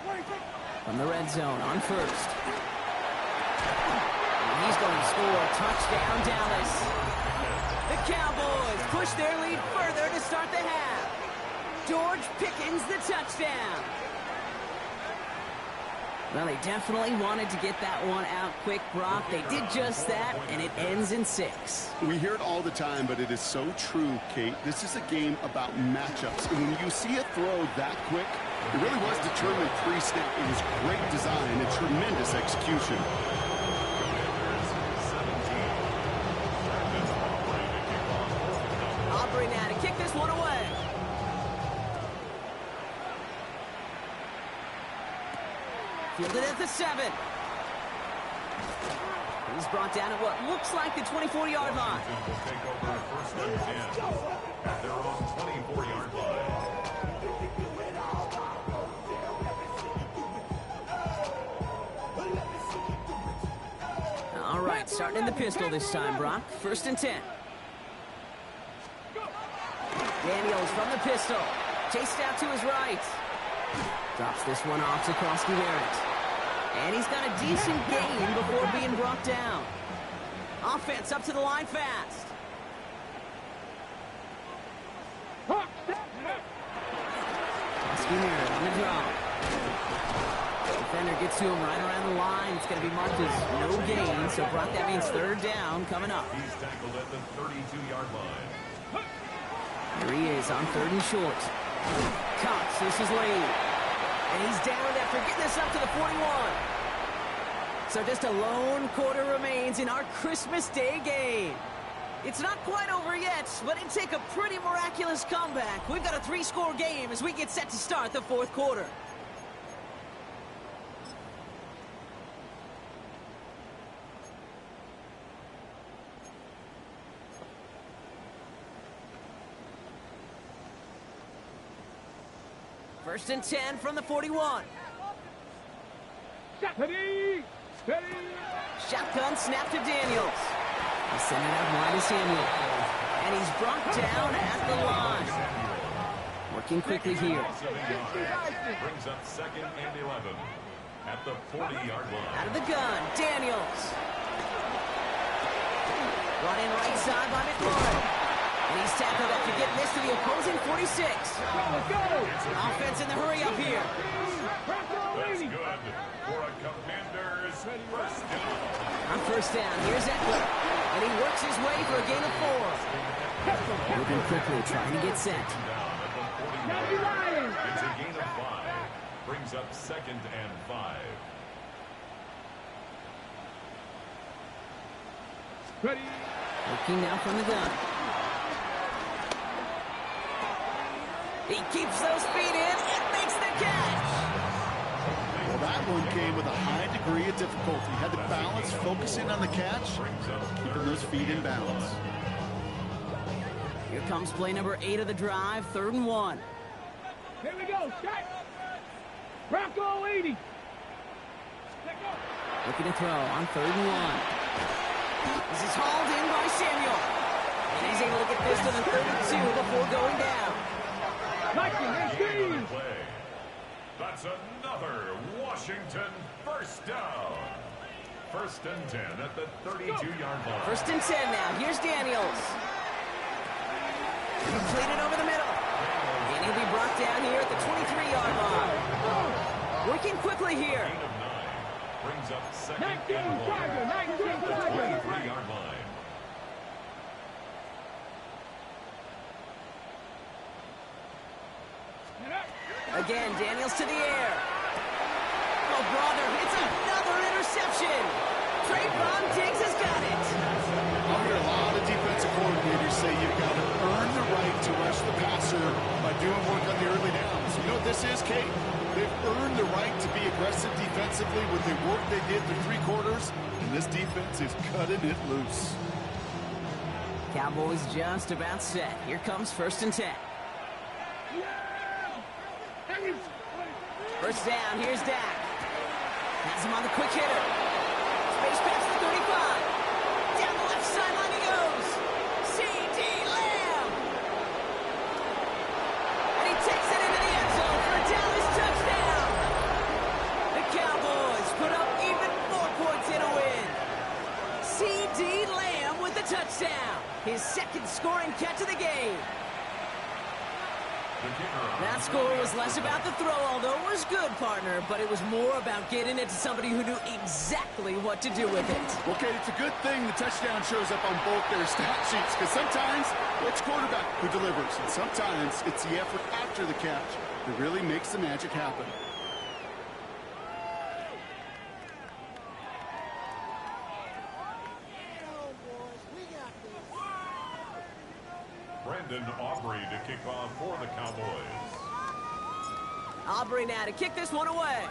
S5: 26.
S3: From the red zone on 1st. He's going to score. Touchdown, Dallas. The Cowboys push their lead further to start the half. George Pickens, the touchdown. Well, they definitely wanted to get that one out quick, Brock. They did just that, and it ends in 6.
S4: We hear it all the time, but it is so true, Kate. This is a game about matchups. And when you see a throw that quick, it really was determined pre-snap. It was great design and tremendous execution.
S3: Aubrey now to kick this one away. Fielded at the 7. He's brought down at what looks like the 24-yard line.
S1: Will take over 1st and 10 at their own 24-yard line.
S3: All right, starting in the pistol this time, Brock. 1st and 10. Daniels from the pistol. Chased out to his right. Drops this one off to Krosky Barrett. And he's got a decent gain before being brought down. Offense up to the line fast. Skinner on the draw. Defender gets to him right around the line. It's going to be marked as no gain, so Brock, that means third down coming up.
S1: He's tackled at the 32-yard line.
S3: Here he is on third and short. Cox, this is Lee. And he's down after getting this up to the 41. So just a lone quarter remains in our Christmas Day game. It's not quite over yet, but it'd take a pretty miraculous comeback. We've got a 3-score game as we get set to start the fourth quarter. First and 10 from the 41.
S5: Steady! Steady!
S3: Shotgun snap to Daniels. He's sending it out wide to Samuel. And he's brought down at the line. Working quickly here.
S1: Brings up second and 11 at the 40-yard line.
S3: Out of the gun, Daniels. Brought in right side by McLaurin. And he's tackled after getting this to the opposing 46. Offense in the hurry up here.
S1: That's good for a Commanders first down.
S3: On first down, here's Eckler. And he works his way for a gain of 4. Moving quickly, trying to get set.
S1: It's a gain of 5. Brings up second and 5.
S5: Ready?
S3: Looking now from the gun. He keeps those feet in and makes the catch.
S4: Well, that one came with a high degree of difficulty. He had to balance, focusing on the catch, keeping those feet in balance.
S3: Here comes play number 8 of the drive, 3rd and 1.
S5: Here we go. Check. Bronco 80.
S3: Looking to throw on 3rd and 1. This is hauled in by Samuel. And he's able to get this to the 32 before going down.
S1: That's another Washington first down. First and 10 at the 32-yard line.
S3: First and 10 now. Here's Daniels. Completed over the middle. And he'll be brought down here at the 23-yard line. Working quickly here.
S1: Gain of 9. Brings up second
S5: 19
S1: and 1
S5: Tiger,
S1: at
S5: 19
S1: the
S5: Tiger.
S1: 23-yard line.
S3: Again, Daniels to the air. Oh, brother, it's another interception. Trayvon Diggs has got it.
S4: I hear a lot of defensive coordinators say you've got to earn the right to rush the passer by doing work on the early downs. You know what this is, Kate? They've earned the right to be aggressive defensively with the work they did through 3 quarters, and this defense is cutting it loose.
S3: Cowboys just about set. Here comes first and 10. First down, here's Dak. Has him on the quick hitter. Space pass to the 35. Down the left sideline he goes. C.D. Lamb. And he takes it into the end zone for a Dallas touchdown. The Cowboys put up even more points in a win. C.D. Lamb with the touchdown. His second scoring catch of the game. That score was less about the throw, although it was good, partner, but it was more about getting it to somebody who knew exactly what to do with it.
S4: Okay, it's a good thing the touchdown shows up on both their stat sheets, because sometimes it's quarterback who delivers, and sometimes it's the effort after the catch that really makes the magic happen.
S1: Brandon Aubrey to kick off for the Cowboys.
S3: Aubrey now to kick this one away.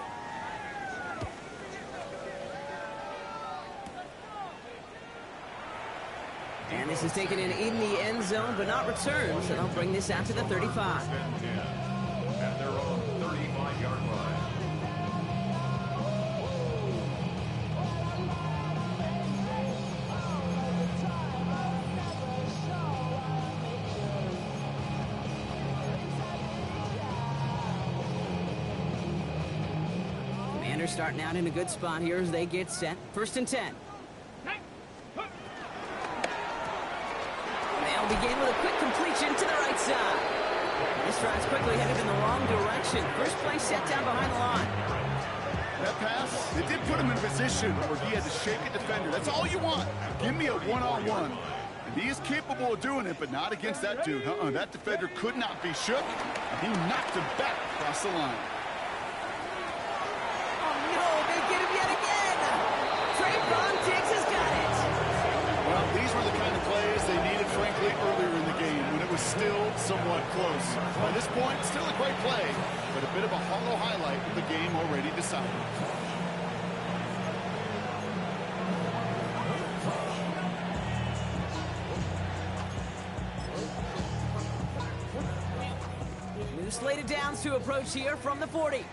S3: And this is taken in the end zone, but not returned, so they'll bring this out to the 35.
S1: First and 10 at their own 35-yard line.
S3: Commanders starting out in a good spot here as they get set. First and 10. They'll begin with a quick completion to the right side. This drive's quickly headed in the wrong direction. First play set down behind the line.
S4: That pass, it did put him in position where he had to shake a defender. That's all you want. Give me a one-on-one. And he is capable of doing it, but not against that dude. That defender could not be shook, and he knocked him back across the line.
S3: Oh, no, they get him yet again. Trayvon Diggs has got it.
S4: Well, these were the kind of plays they needed, frankly, earlier in the game when it was still somewhat close. By this point, still a great play, but a bit of a hollow highlight with the game already decided.
S3: New slated downs to approach here from the 40.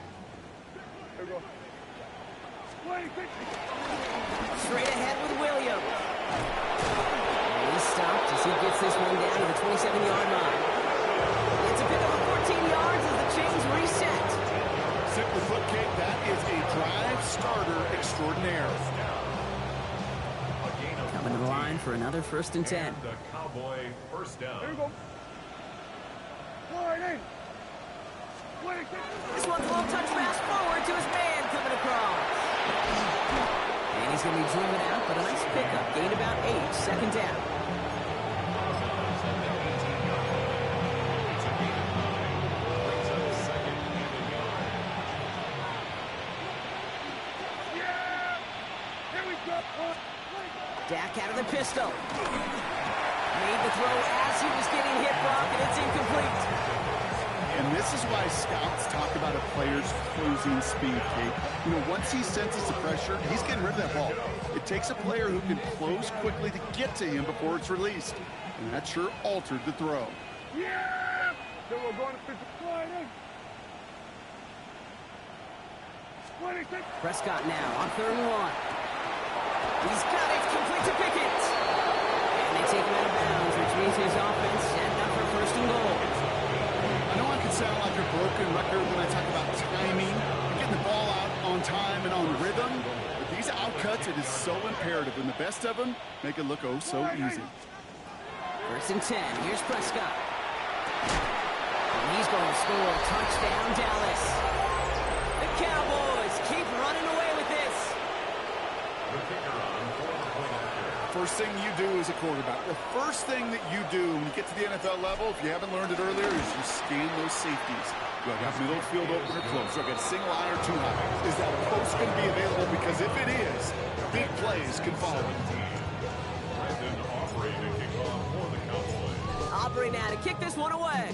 S3: Straight ahead with Williams. He's stopped as he gets this one down to the 27-yard line. It's a pick up of 14 yards as the chains reset.
S4: Simply put, Kate, that is a drive starter extraordinaire.
S3: Coming to the line for another 1st and 10.
S1: The Cowboy first down.
S3: This one's a little touch pass forward to his man coming across. And he's going to be driven out, but a nice pickup. Gained about 8, 2nd down. Dak out of the pistol. Made the throw as he was getting hit, Brock, and it's incomplete.
S4: And this is why scouts talk about a player's closing speed, Kate. You know, once he senses the pressure, he's getting rid of that ball. It takes a player who can close quickly to get to him before it's released. And that sure altered the throw.
S5: Yeah! Then we're going to 26.
S3: Prescott now on 3rd and 1. He's got it, complete to Pickett. And they take him out of bounds, which means his offense set up for 1st and goal.
S4: I know I can sound like a broken record when I talk about timing and getting the ball out on time and on rhythm, but these outcuts, it is so imperative, and the best of them make it look oh so easy.
S3: 1st and 10, here's Prescott. And he's going to score. Touchdown, Dallas. The Cowboys keep running away with this.
S1: The kicker on for the point after.
S4: First thing you do as a quarterback, the first thing that you do when you get to the NFL level, if you haven't learned it earlier, is you scan those safeties. Do I got middle field open or close? Do I got a single eye or 2 high? Is that post going to be available? Because if it is, big plays can follow.
S1: Brandon Aubrey to kick off for the Cowboys.
S3: Aubrey now to kick this one away.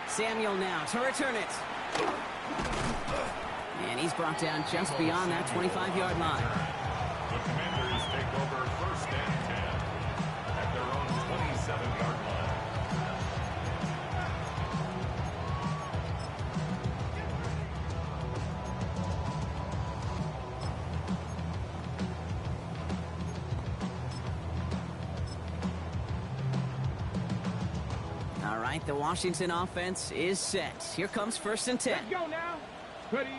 S3: Samuel now to return it. And he's brought down just beyond that 25-yard line.
S1: The Commanders take over 1st and 10 at their own 27-yard line.
S3: All right, the Washington offense is set. Here comes 1st and 10.
S5: Let's go now. Ready.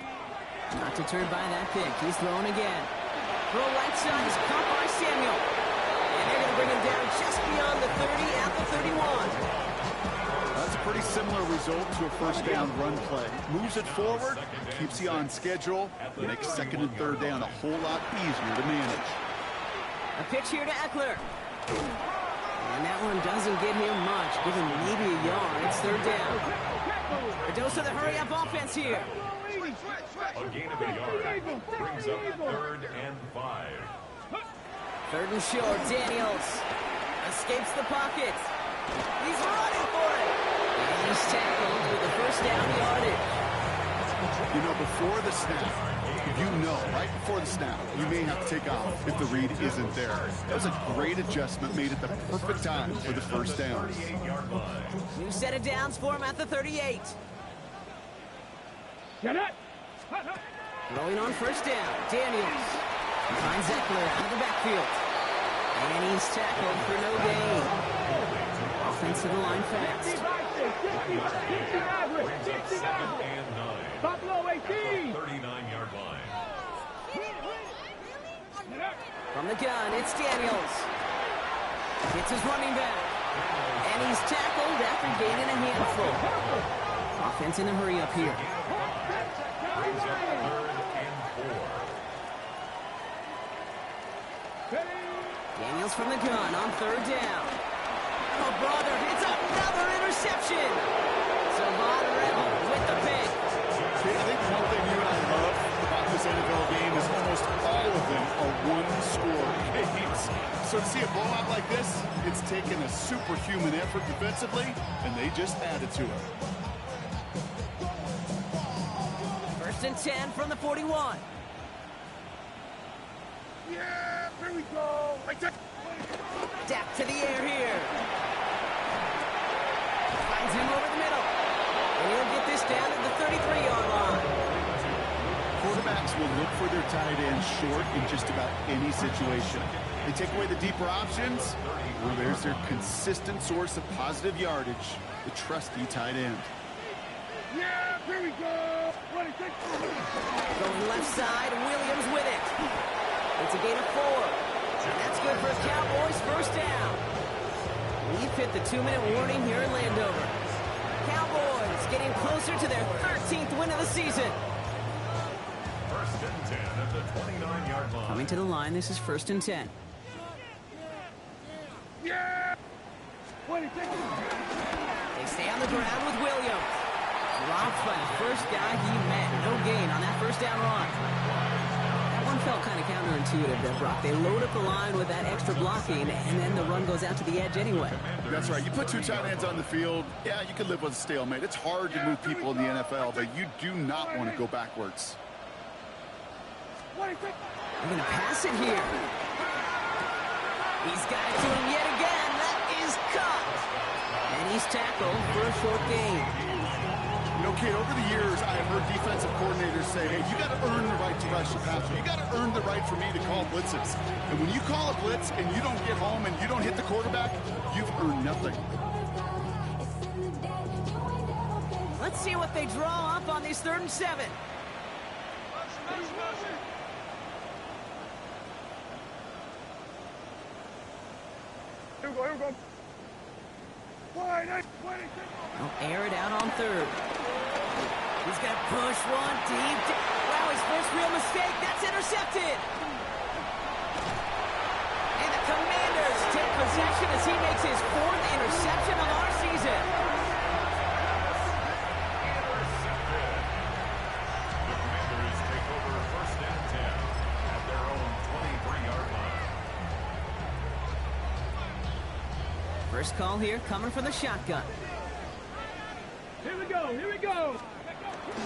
S3: Not deterred by that pick. He's throwing again. Throw right side is caught by Samuel. And they're going to bring him down just beyond the 30 at the 31.
S4: That's a pretty similar result to a 1st down run play. Moves it forward, keeps you on schedule, makes 2nd and 3rd down a whole lot easier to manage.
S3: A pitch here to Eckler. And that one doesn't get him much, giving maybe a yard. It's 3rd down. A dose of the hurry-up offense here.
S1: A gain of a yard brings up 3rd and 5.
S3: 3rd and short, Daniels escapes the pocket. He's running for it. And he's tackled with the 1st down yardage.
S4: You know, before the snap, right before the snap, you may have to take off if the read isn't there. That was a great adjustment made at the perfect time for the 1st down.
S3: New set of downs for him at the 38.
S5: Get it.
S3: Rolling on 1st down, Daniels finds Eckler out of the backfield. And he's tackled for no gain. Offensive line fast.
S1: 2nd and 9.
S5: Buffalo 18.
S1: 39-yard line.
S3: From the gun, it's Daniels. Gets It's his running back. And he's tackled after gaining a handful. Offense in a hurry up here.
S1: Brings up 3rd and 4.
S3: Daniels from the gun on 3rd down. Oh, brother, it's another interception. Savard with the pick.
S4: I think one thing you and I love about this NFL game is almost all of them are one-score games. So to see a blowout like this, it's taken a superhuman effort defensively, and they just added to it.
S3: 1st and 10 from the 41.
S6: Yeah, here we go.
S3: Dak to the air here. Finds him over the middle. And he'll get this down at the 33-yard line.
S4: Quarterbacks will look for their tight end short in just about any situation. They take away the deeper options, well, there's their consistent source of positive yardage, the trusty tight end.
S6: Yeah, here we go.
S3: Going left side, Williams with it. It's a gain of 4. And that's good for Cowboys' 1st down. We've hit the 2-minute warning here in Landover. Cowboys getting closer to their 13th win of the season.
S1: 1st and 10 at the 29-yard line.
S3: Coming to the line, this is 1st and 10.
S6: Yeah.
S3: They stay on the ground with Williams. Dropped by the first guy he met. No gain on that 1st down run. That one felt kind of counterintuitive there, Brock. They load up the line with that extra blocking, and then the run goes out to the edge anyway.
S4: That's right. You put 2 tight ends on the field, yeah, you can live with a stalemate. It's hard to move people in the NFL, but you do not want to go backwards.
S3: They're going to pass it here. He's got it to him yet again. That is caught. And he's tackled for a short gain.
S4: You know, kid, over the years, I have heard defensive coordinators say, hey, you got to earn the right to rush the passer. You got to earn the right for me to call blitzes. And when you call a blitz and you don't get home and you don't hit the quarterback, you've earned nothing.
S3: Let's see what they draw up on these 3rd and 7.
S6: Here we go, here we go.
S3: They'll air it out on 3rd. He's going to push one deep. Wow, his first real mistake. That's intercepted. And the Commanders take possession as he makes his 4th interception of our season.
S1: Intercepted. The Commanders take over 1st and 10 at their own 23-yard line.
S3: First call here coming from the shotgun.
S5: Here we go, here we go.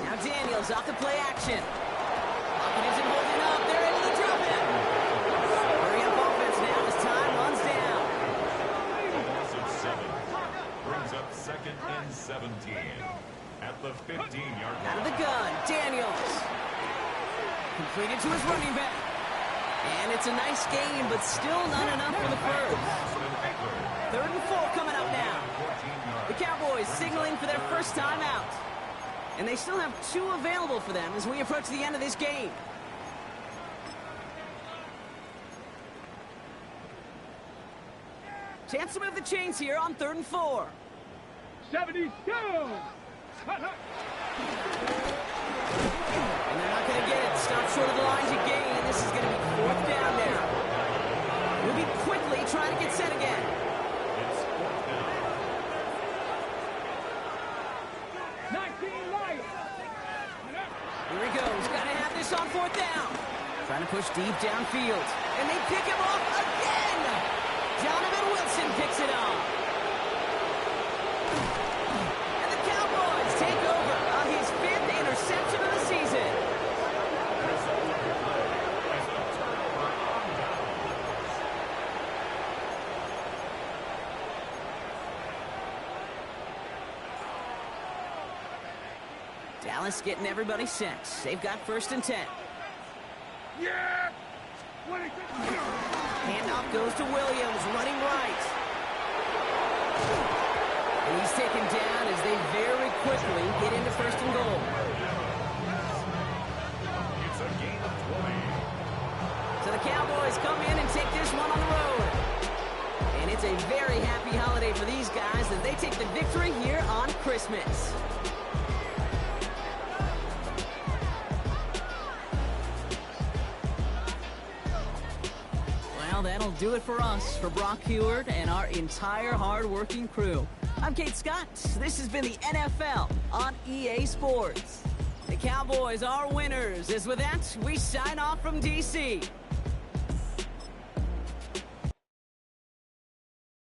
S3: Now Daniels off the play action. Lockett isn't holding up. They're able to drop it. Hurry up offense now as time runs down.
S1: Loss of 7 brings up 2nd and 17 at the 15-yard line.
S3: Out of the gun, Daniels. Completed to his running back. And it's a nice game, but still not enough for the first. 3rd and 4 coming up now. The Cowboys signaling for their first time out. And they still have 2 available for them as we approach the end of this game. Chance to move the chains here on 3rd and 4.
S5: 72.
S3: And they're not going to get it. Stop short of the lines you gain. This is going to be 4th down now. We'll be quickly trying to get set again.
S1: It's 4th down.
S5: 19 light.
S3: Here he goes. Got to have this on 4th down. Trying to push deep downfield. And they pick him off again. Donovan Wilson picks it up. And the Cowboys take over on his 5th interception of the season. Dallas getting everybody set. They've got 1st and 10.
S6: Yeah.
S3: Handoff goes to Williams, running right. And he's taken down as they very quickly get into 1st and goal.
S1: It's a gain of 20.
S3: So the Cowboys come in and take this one on the road. And it's a very victory here on Christmas. Well, that'll do it for us, for Brock Heward and our entire hard-working crew. I'm Kate Scott. This has been the NFL on EA Sports. The Cowboys are winners. As with that, we sign off from D.C.